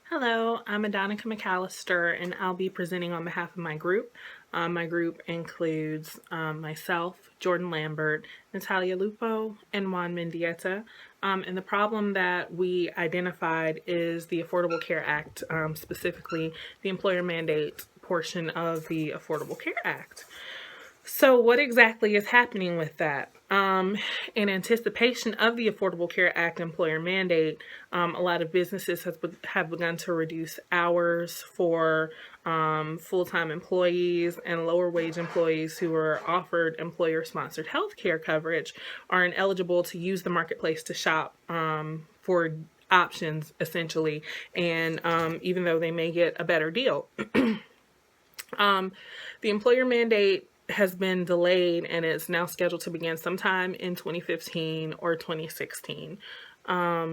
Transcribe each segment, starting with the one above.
Hello, I'm Adonica McAllister, and I'll be presenting on behalf of my group. My group includes myself, Jordan Lambert, Natalia Lupo, and Juan Mendieta. And the problem that we identified is the Affordable Care Act, specifically the employer mandate portion of the Affordable Care Act. So, what exactly is happening with that? In anticipation of the Affordable Care Act employer mandate, a lot of businesses have begun to reduce hours for full-time employees, and lower wage employees who are offered employer-sponsored health care coverage are ineligible to use the marketplace to shop for options, essentially, and even though they may get a better deal. The employer mandate has been delayed and is now scheduled to begin sometime in 2015 or 2016.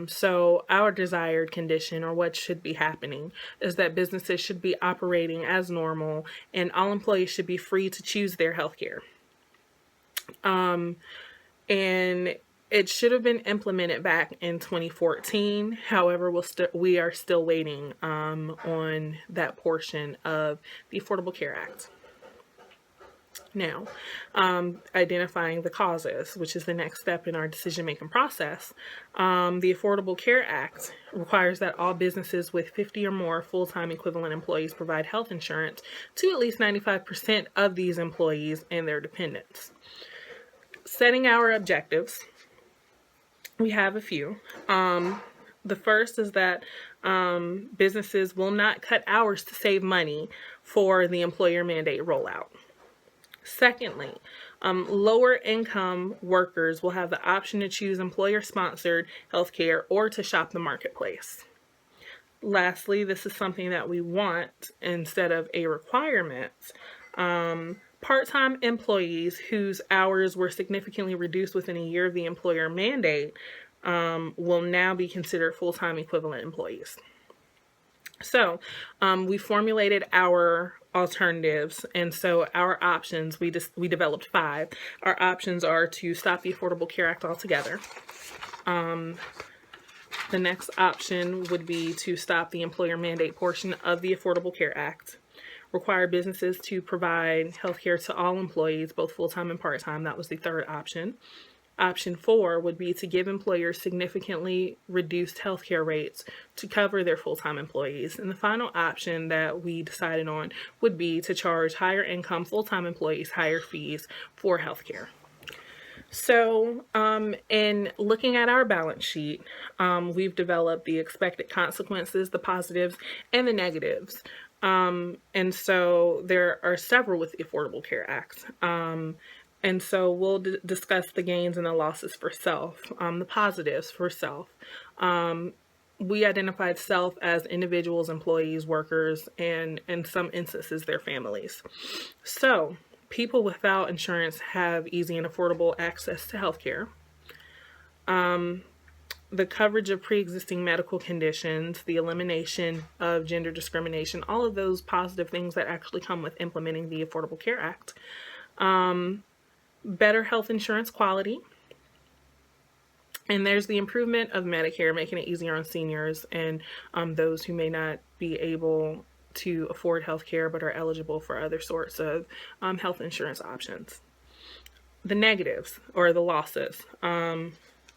So our desired condition, or what should be happening, is that businesses should be operating as normal and all employees should be free to choose their healthcare. And it should have been implemented back in 2014. However, we are still waiting on that portion of the Affordable Care Act. Now, identifying the causes, which is the next step in our decision-making process. The Affordable Care Act requires that all businesses with 50 or more full-time equivalent employees provide health insurance to at least 95% of these employees and their dependents. Setting our objectives, we have a few. The first is that businesses will not cut hours to save money for the employer mandate rollout. Secondly, lower income workers will have the option to choose employer-sponsored healthcare or to shop the marketplace. Lastly, this is something that we want instead of a requirement. Part-time employees whose hours were significantly reduced within a year of the employer mandate will now be considered full-time equivalent employees. So we formulated our alternatives, and so our options, we developed 5. Our options are to stop the Affordable Care Act altogether. The next option would be to stop the employer mandate portion of the Affordable Care Act. Require businesses to provide health care to all employees, both full-time and part-time. That was the third option. Option 4 would be to give employers significantly reduced healthcare rates to cover their full-time employees. And the final option that we decided on would be to charge higher income full-time employees higher fees for healthcare. So in looking at our balance sheet, we've developed the expected consequences, the positives, and the negatives. And so there are several with the Affordable Care Act. And so we'll discuss the gains and the losses for self, the positives for self. We identified self as individuals, employees, workers, and in some instances, their families. So people without insurance have easy and affordable access to healthcare. The coverage of pre-existing medical conditions, the elimination of gender discrimination, all of those positive things that actually come with implementing the Affordable Care Act. Better health insurance quality. And there's the improvement of Medicare, making it easier on seniors and those who may not be able to afford health care but are eligible for other sorts of health insurance options. The negatives, or the losses.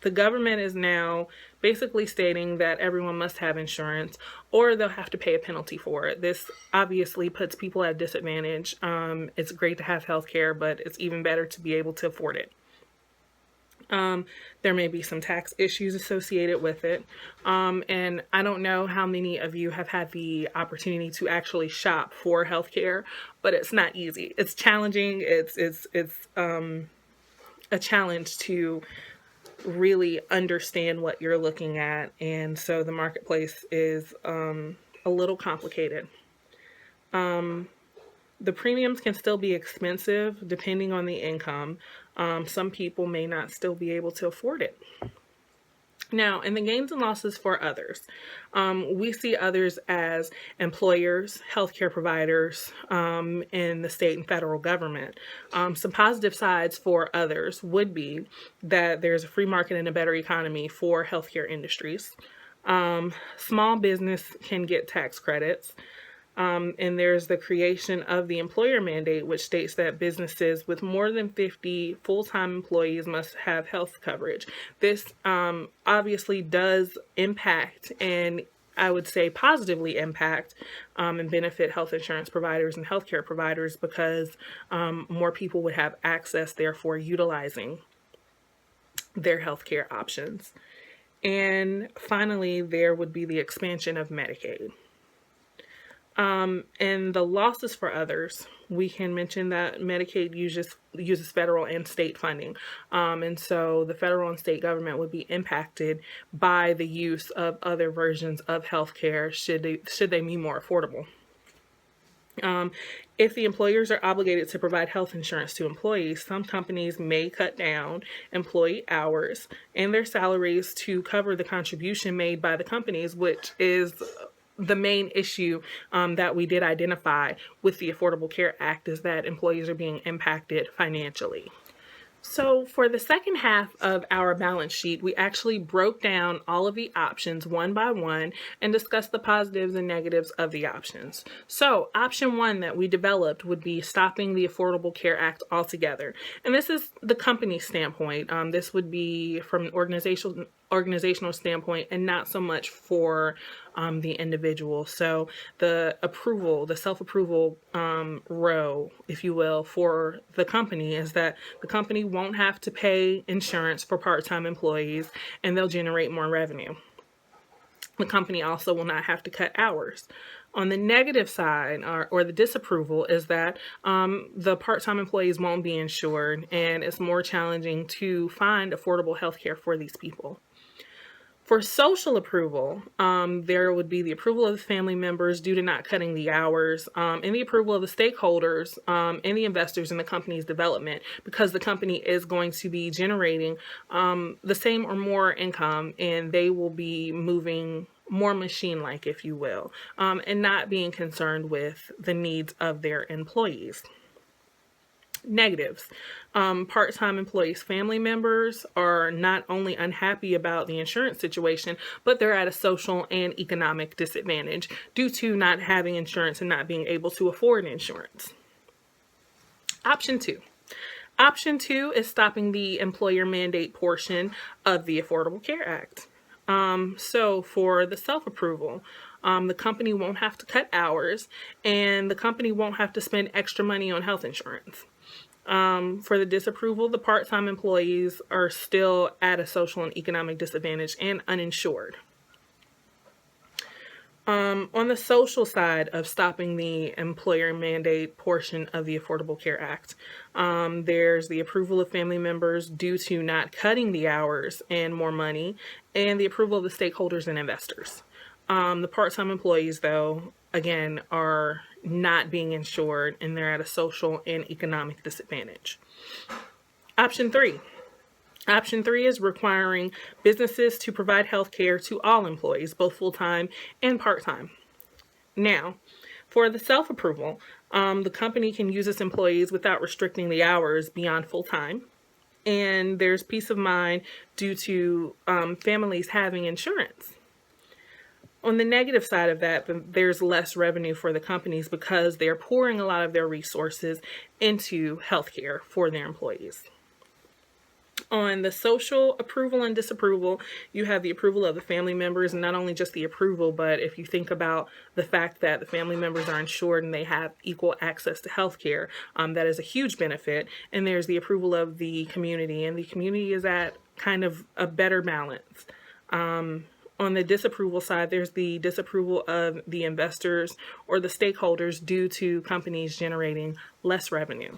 The government is now basically stating that everyone must have insurance or they'll have to pay a penalty for it. This obviously puts people at a disadvantage. It's great to have health care, but it's even better to be able to afford it. There may be some tax issues associated with it. And I don't know how many of you have had the opportunity to actually shop for healthcare, but it's not easy. It's challenging. It's a challenge to really understand what you're looking at, and so the marketplace is a little complicated. The premiums can still be expensive depending on the income. Some people may not still be able to afford it. Now, in the gains and losses for others, we see others as employers, healthcare providers, in the state and federal government. Some positive sides for others would be that there's a free market and a better economy for healthcare industries. Small business can get tax credits. And there's the creation of the employer mandate, which states that businesses with more than 50 full-time employees must have health coverage. This obviously does impact, and I would say positively impact and benefit health insurance providers and healthcare providers, because more people would have access, therefore utilizing their healthcare options. And finally, there would be the expansion of Medicaid. And the losses for others, we can mention that Medicaid uses federal and state funding. And so the federal and state government would be impacted by the use of other versions of healthcare should they be more affordable. If the employers are obligated to provide health insurance to employees, some companies may cut down employee hours and their salaries to cover the contribution made by the companies, which is the main issue that we did identify with the Affordable Care Act, is that employees are being impacted financially. So for the second half of our balance sheet, we actually broke down all of the options one by one and discussed the positives and negatives of the options. So option one that we developed would be stopping the Affordable Care Act altogether. And this is the company standpoint. This would be from an organizational standpoint and not so much for the individual. So the self-approval row, if you will, for the company is that the company won't have to pay insurance for part-time employees and they'll generate more revenue. The company also will not have to cut hours. On the negative side, or the disapproval, is that the part-time employees won't be insured and it's more challenging to find affordable health care for these people. For social approval, there would be the approval of the family members due to not cutting the hours, and the approval of the stakeholders and the investors in the company's development, because the company is going to be generating the same or more income, and they will be moving more machine-like, if you will, and not being concerned with the needs of their employees. Negatives. Part-time employees' family members are not only unhappy about the insurance situation, but they're at a social and economic disadvantage due to not having insurance and not being able to afford insurance. Option two. Option two is stopping the employer mandate portion of the Affordable Care Act. So for the self-approval, the company won't have to cut hours and the company won't have to spend extra money on health insurance. For the disapproval, the part-time employees are still at a social and economic disadvantage and uninsured. On the social side of stopping the employer mandate portion of the Affordable Care Act, there's the approval of family members due to not cutting the hours and more money, and the approval of the stakeholders and investors. The part-time employees, though, again, are not being insured and they're at a social and economic disadvantage. Option three. Option three is requiring businesses to provide health care to all employees, both full-time and part-time. Now, for the self-approval, the company can use its employees without restricting the hours beyond full-time. And there's peace of mind due to families having insurance. On the negative side of that, there's less revenue for the companies because they're pouring a lot of their resources into healthcare for their employees. On the social approval and disapproval, you have the approval of the family members, and not only just the approval, but if you think about the fact that the family members are insured and they have equal access to healthcare, that is a huge benefit. And there's the approval of the community, and the community is at kind of a better balance. On the disapproval side, there's the disapproval of the investors or the stakeholders due to companies generating less revenue.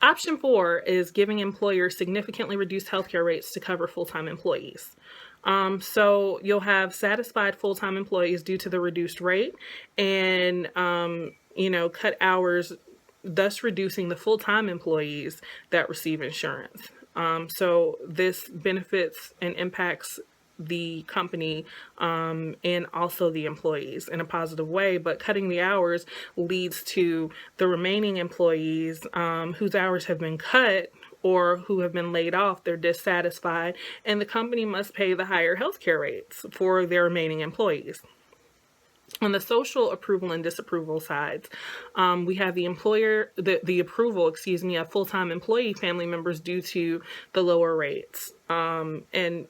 Option four is giving employers significantly reduced healthcare rates to cover full-time employees. So you'll have satisfied full-time employees due to the reduced rate and, cut hours, thus reducing the full-time employees that receive insurance. So this benefits and impacts the company and also the employees in a positive way, but cutting the hours leads to the remaining employees whose hours have been cut or who have been laid off, they're dissatisfied, and the company must pay the higher healthcare rates for their remaining employees. On the social approval and disapproval sides, we have the approval, of full-time employee family members due to the lower rates, and,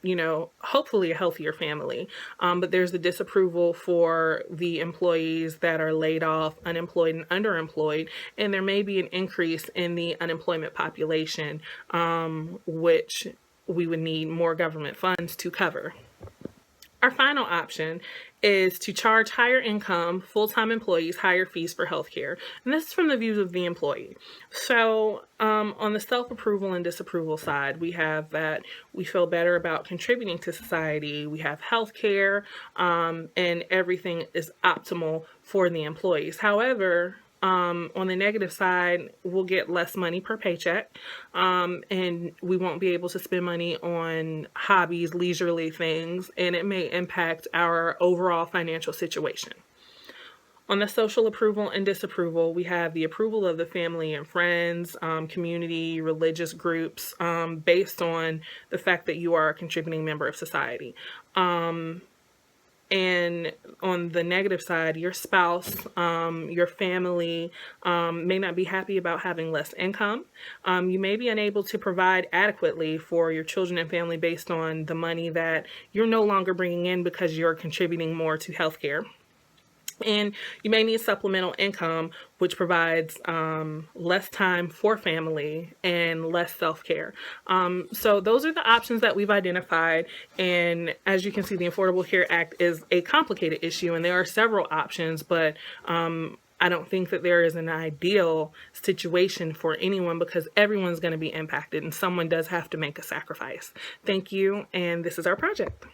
hopefully a healthier family. But there's the disapproval for the employees that are laid off, unemployed, and underemployed, and there may be an increase in the unemployment population, which we would need more government funds to cover. Our final option is to charge higher income full-time employees higher fees for healthcare. And this is from the views of the employee. So on the self-approval and disapproval side, we have that we feel better about contributing to society. We have healthcare, and everything is optimal for the employees. However, on the negative side, we'll get less money per paycheck, and we won't be able to spend money on hobbies, leisurely things, and it may impact our overall financial situation. On the social approval and disapproval, we have the approval of the family and friends, community, religious groups, based on the fact that you are a contributing member of society. And on the negative side, your spouse, your family may not be happy about having less income. You may be unable to provide adequately for your children and family based on the money that you're no longer bringing in because you're contributing more to healthcare. And you may need supplemental income, which provides less time for family and less self-care. So those are the options that we've identified. And as you can see, the Affordable Care Act is a complicated issue, and there are several options, but I don't think that there is an ideal situation for anyone because everyone's going to be impacted and someone does have to make a sacrifice. Thank you, and this is our project.